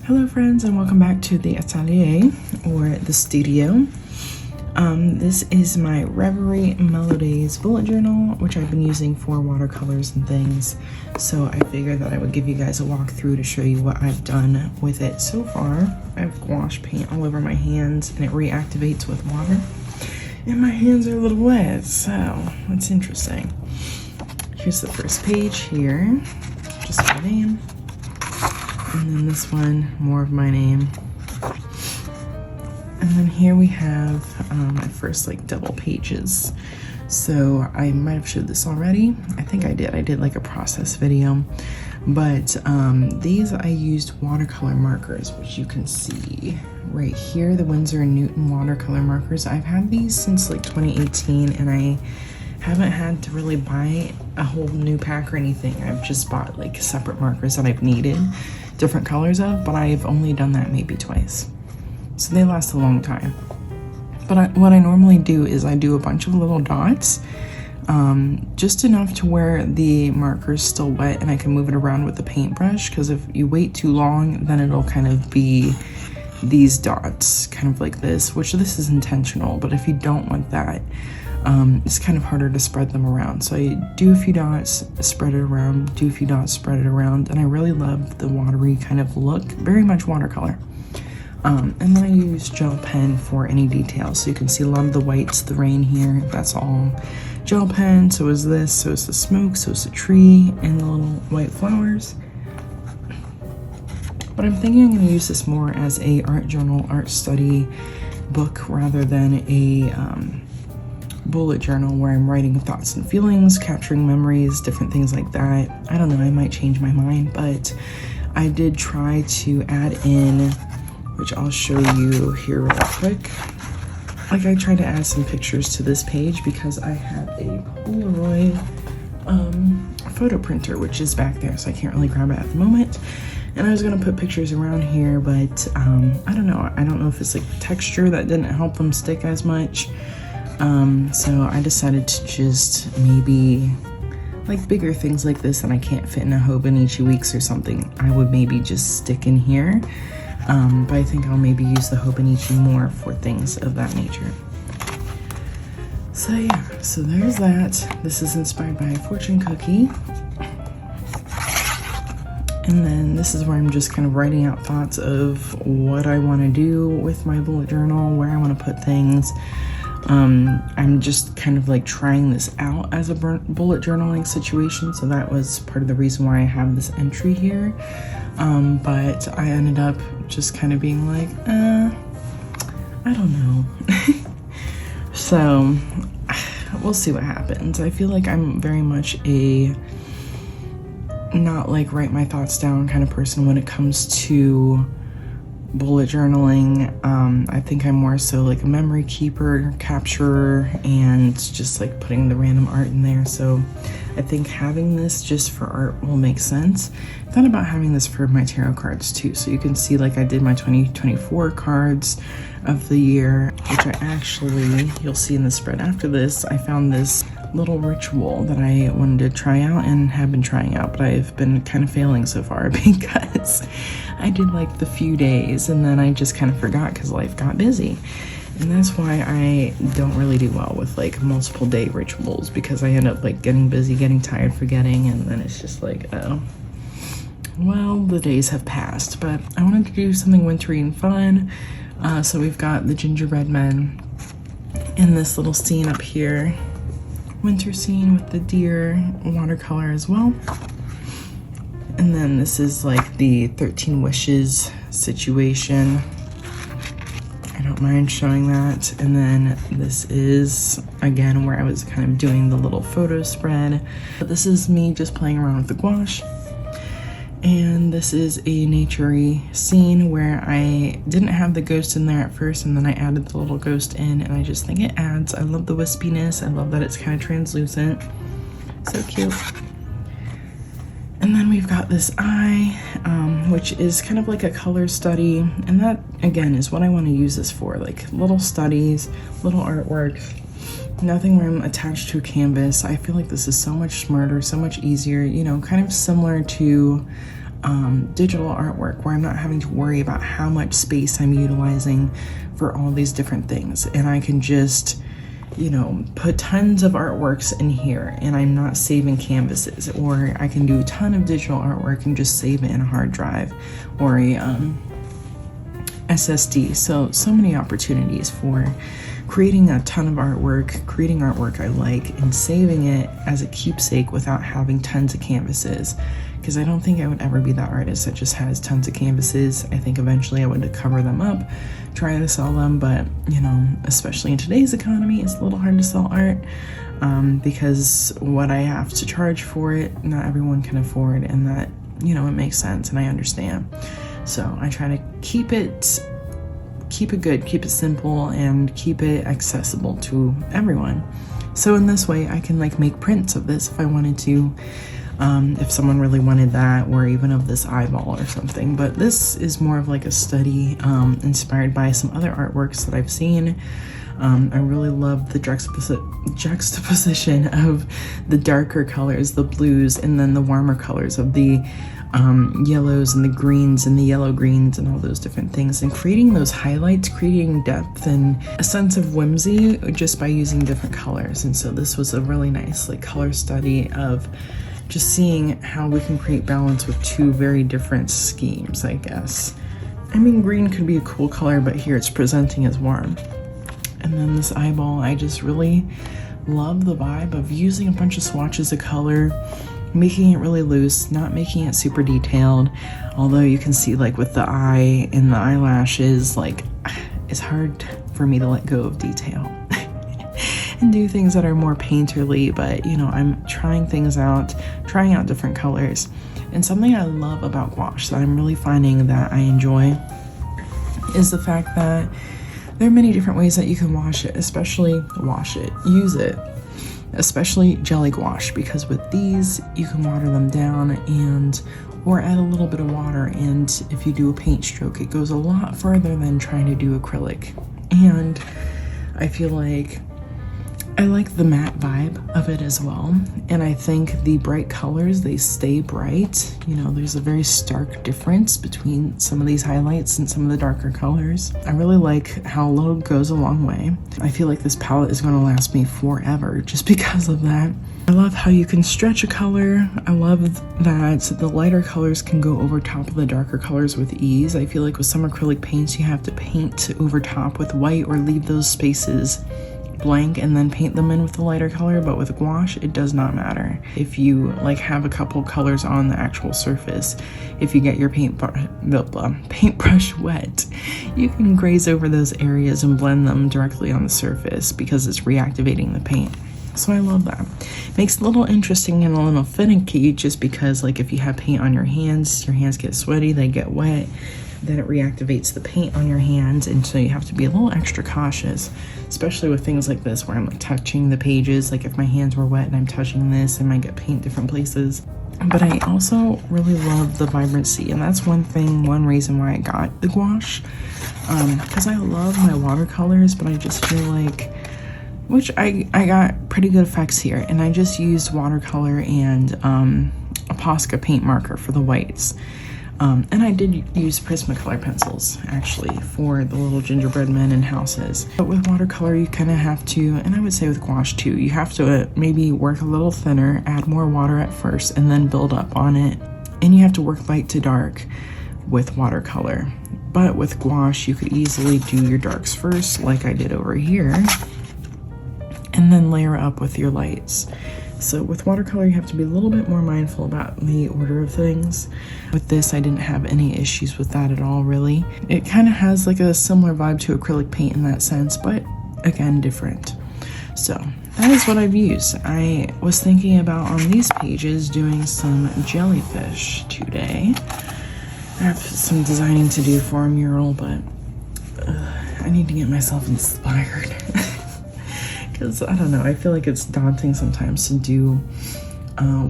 Hello friends, and welcome back to the Atelier, or the studio. This is my Reverie Melodies bullet journal, which I've been using for watercolors and things. So I figured that I would give you guys a walkthrough to show you what I've done with it so far. I have gouache paint all over my hands and it reactivates with water. And my hands are a little wet, so that's interesting. Here's the first page here, just my name. And then this one, more of my name. And then here we have my first like double pages. So I might have showed this already. I think I did. I did like a process video. But these I used watercolor markers, which you can see right here, the Winsor & Newton watercolor markers. I've had these since like 2018 and I haven't had to really buy a whole new pack or anything. I've just bought like separate markers that I've needed different colors of, but I've only done that maybe twice. So they last a long time. But what I normally do is I do a bunch of little dots, just enough to where the marker's still wet and I can move it around with the paintbrush, because if you wait too long, then it'll kind of be these dots, kind of like this, which this is intentional, but if you don't want that, it's kind of harder to spread them around. So I do a few dots, spread it around, do a few dots, spread it around, and I really love the watery kind of look, very much watercolor. And then I use gel pen for any details. So you can see a lot of the whites, the rain here, that's all gel pen. So is this, so is the smoke, so is the tree, and the little white flowers. But I'm thinking I'm gonna use this more as a art journal, art study book rather than a bullet journal where I'm writing thoughts and feelings, capturing memories, different things like that. I don't know, I might change my mind, but I did try to add in, which I'll show you here real quick. Like I tried to add some pictures to this page because I have a Polaroid photo printer, which is back there, so I can't really grab it at the moment. And I was gonna put pictures around here, but I don't know. I don't know if it's like the texture that didn't help them stick as much. So I decided to just maybe, like bigger things like this that I can't fit in a Hobonichi Weeks or something, I would maybe just stick in here. But I think I'll maybe use the Hobonichi more for things of that nature. So yeah, so there's that. This is inspired by a fortune cookie. And then this is where I'm just kind of writing out thoughts of what I want to do with my bullet journal, where I want to put things. I'm just kind of like trying this out as a bullet journaling situation, so that was part of the reason why I have this entry here. But I ended up just kind of being like, I don't know. So we'll see what happens. I feel like I'm very much a not like write my thoughts down kind of person when it comes to bullet journaling. I think I'm more so like a memory keeper, capturer, and just like putting the random art in there. So I think having this just for art will make sense. I thought about having this for my tarot cards too. So you can see like I did my 2024 cards of the year, which I actually, you'll see in the spread after this, I found this little ritual that I wanted to try out and have been trying out, but I've been kind of failing so far because I did like the few days and then I just kind of forgot because life got busy. And that's why I don't really do well with like multiple day rituals, because I end up like getting busy, getting tired, forgetting, and then it's just like, oh, well, the days have passed. But I wanted to do something wintry and fun. So we've got the gingerbread men in this little scene up here. Winter scene with the deer watercolor as well. And then this is like the 13 wishes situation. I don't mind showing that. And then this is again where I was kind of doing the little photo spread. But this is me just playing around with the gouache. And this is a nature-y scene where I didn't have the ghost in there at first, and then I added the little ghost in, and I just think it adds. I love the wispiness. I love that it's kind of translucent. So cute. And then we've got this eye, which is kind of like a color study. And that, again, is what I want to use this for, like little studies, little artwork. Nothing where I'm attached to a canvas. I feel like this is so much smarter, so much easier, you know, kind of similar to digital artwork where I'm not having to worry about how much space I'm utilizing for all these different things. And I can just, you know, put tons of artworks in here and I'm not saving canvases. Or I can do a ton of digital artwork and just save it in a hard drive or a SSD. So many opportunities for creating a ton of artwork, creating artwork I like, and saving it as a keepsake without having tons of canvases. Because I don't think I would ever be that artist that just has tons of canvases. I think eventually I would cover them up, try to sell them, but you know, especially in today's economy, it's a little hard to sell art because what I have to charge for it, not everyone can afford, and that, you know, it makes sense and I understand. So I try to keep it good, keep it simple, and keep it accessible to everyone. So in this way, I can like make prints of this if I wanted to, if someone really wanted that, or even of this eyeball or something. But this is more of like a study inspired by some other artworks that I've seen. I really love the juxtaposition of the darker colors, the blues, and then the warmer colors of the yellows and the greens and the yellow greens and all those different things, and creating those highlights, creating depth and a sense of whimsy just by using different colors. And so this was a really nice like color study of just seeing how we can create balance with two very different schemes, I guess. I mean, green could be a cool color, but here it's presenting as warm. And then this eyeball, I just really love the vibe of using a bunch of swatches of color, making it really loose, not making it super detailed. Although you can see like with the eye and the eyelashes, like it's hard for me to let go of detail and do things that are more painterly, but you know, I'm trying things out, trying out different colors. And something I love about gouache that I'm really finding that I enjoy is the fact that there are many different ways that you can use it, especially jelly gouache, because with these you can water them down or add a little bit of water, and if you do a paint stroke, it goes a lot further than trying to do acrylic. And I feel like I like the matte vibe of it as well, and I think the bright colors, they stay bright. You know, there's a very stark difference between some of these highlights and some of the darker colors. I really like how little goes a long way. I feel like this palette is going to last me forever just because of that. I love how you can stretch a color. I love that the lighter colors can go over top of the darker colors with ease. I feel like with some acrylic paints, you have to paint over top with white or leave those spaces blank and then paint them in with the lighter color. But with gouache, it does not matter. If you like have a couple colors on the actual surface, if you get your paintbrush wet, you can graze over those areas and blend them directly on the surface because it's reactivating the paint. So I love that. Makes it a little interesting and a little finicky, just because like if you have paint on your hands get sweaty, they get wet, then it reactivates the paint on your hands, and so you have to be a little extra cautious, especially with things like this where I'm like touching the pages. Like if my hands were wet and I'm touching this, I might get paint different places. But I also really love the vibrancy, and that's one reason why I got the gouache, because I love my watercolors, but I just feel like, which I got pretty good effects here, and I just used watercolor and a Posca paint marker for the whites. And I did use Prismacolor pencils, actually, for the little gingerbread men and houses. But with watercolor, you kind of have to, and I would say with gouache too, you have to maybe work a little thinner, add more water at first, and then build up on it. And you have to work light to dark with watercolor. But with gouache, you could easily do your darks first, like I did over here, and then layer up with your lights. So with watercolor, you have to be a little bit more mindful about the order of things. With this, I didn't have any issues with that at all, really. It kind of has like a similar vibe to acrylic paint in that sense, but again, different. So that is what I've used. I was thinking about on these pages doing some jellyfish today. I have some designing to do for a mural, but I need to get myself inspired. Because I don't know, I feel like it's daunting sometimes to do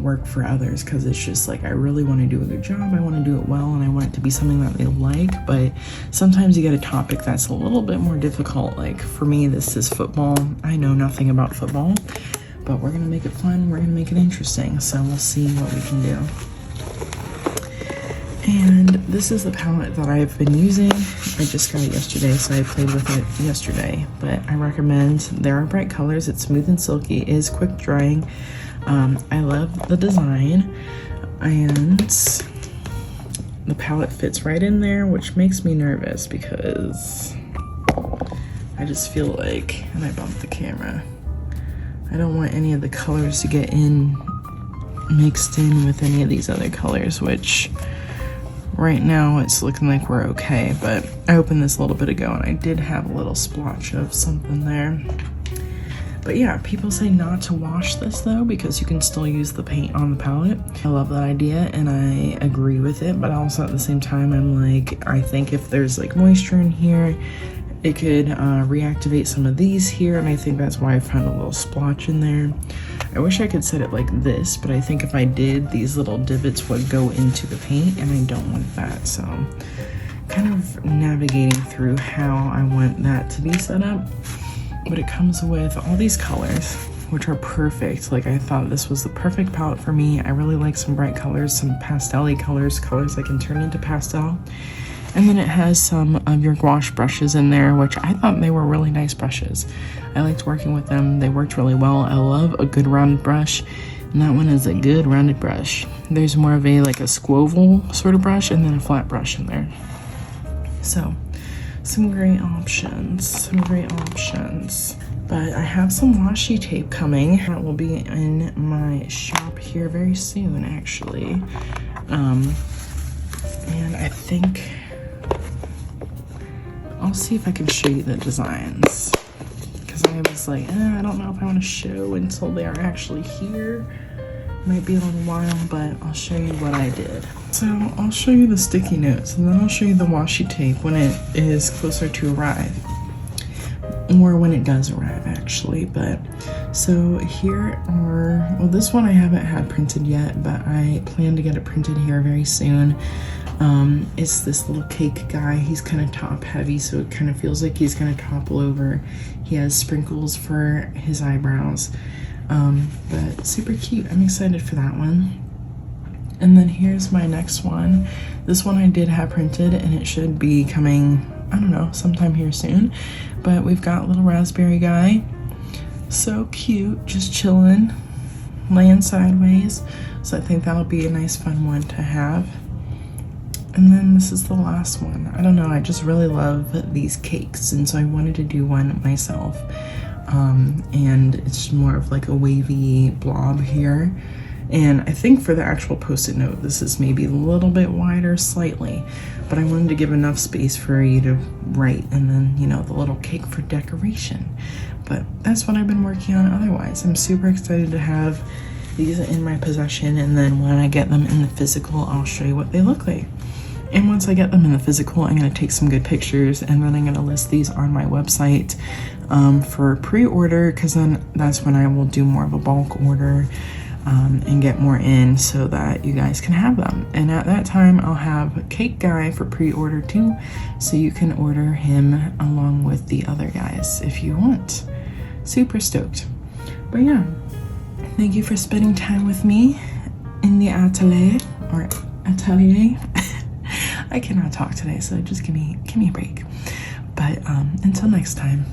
work for others, because it's just like I really want to do a good job, I want to do it well, and I want it to be something that they like. But sometimes you get a topic that's a little bit more difficult. Like for me, this is football. I know nothing about football, but we're gonna make it fun, we're gonna make it interesting, so we'll see what we can do. And this is the palette that I've been using. I just got it yesterday, so I played with it yesterday. But I recommend, there are bright colors, it's smooth and silky, it is quick drying. I love the design, and the palette fits right in there, which makes me nervous because I just feel like, and I bumped the camera, I don't want any of the colors to get mixed in with any of these other colors, which right now it's looking like we're okay, but I opened this a little bit ago and I did have a little splotch of something there. But yeah, people say not to wash this though, because you can still use the paint on the palette. I love that idea and I agree with it, but also at the same time, I'm like, I think if there's like moisture in here, it could reactivate some of these here, and I think that's why I found a little splotch in there. I wish I could set it like this, but I think if I did, these little divots would go into the paint, and I don't want that. So kind of navigating through how I want that to be set up. But it comes with all these colors, which are perfect. Like, I thought this was the perfect palette for me. I really like some bright colors, some pastel-y colors I can turn into pastel. And then it has some of your gouache brushes in there, which I thought they were really nice brushes. I liked working with them. They worked really well. I love a good rounded brush, and that one is a good rounded brush. There's more of a like a squoval sort of brush and then a flat brush in there. So some great options, But I have some washi tape coming that will be in my shop here very soon, actually. And I think I'll see if I can show you the designs, because I was like, I don't know if I want to show until they are actually here. Might be a little while, but I'll show you what I did. So I'll show you the sticky notes, and then I'll show you the washi tape when it is closer to arrive, or when it does arrive actually. But so here are, well, this one I haven't had printed yet, but I plan to get it printed here very soon. It's this little cake guy. He's kind of top heavy, so it kind of feels like he's gonna topple over. He has sprinkles for his eyebrows, but super cute. I'm excited for that one. And then here's my next one. This one I did have printed, and it should be coming, I don't know, sometime here soon. But we've got little raspberry guy, so cute, just chilling, laying sideways. So I think that'll be a nice fun one to have. And then this is the last one. I don't know, I just really love these cakes, and so I wanted to do one myself. And it's more of like a wavy blob here. And I think for the actual post-it note, this is maybe a little bit wider slightly, but I wanted to give enough space for you to write, and then, you know, the little cake for decoration. But that's what I've been working on otherwise. I'm super excited to have these in my possession, and then when I get them in the physical, I'll show you what they look like. And once I get them in the physical, I'm gonna take some good pictures, and then I'm gonna list these on my website for pre-order, because then that's when I will do more of a bulk order and get more in so that you guys can have them. And at that time, I'll have Cake Guy for pre-order too, so you can order him along with the other guys if you want. Super stoked. But yeah, thank you for spending time with me in the atelier, or atelier. I cannot talk today, so just give me a break. But until next time.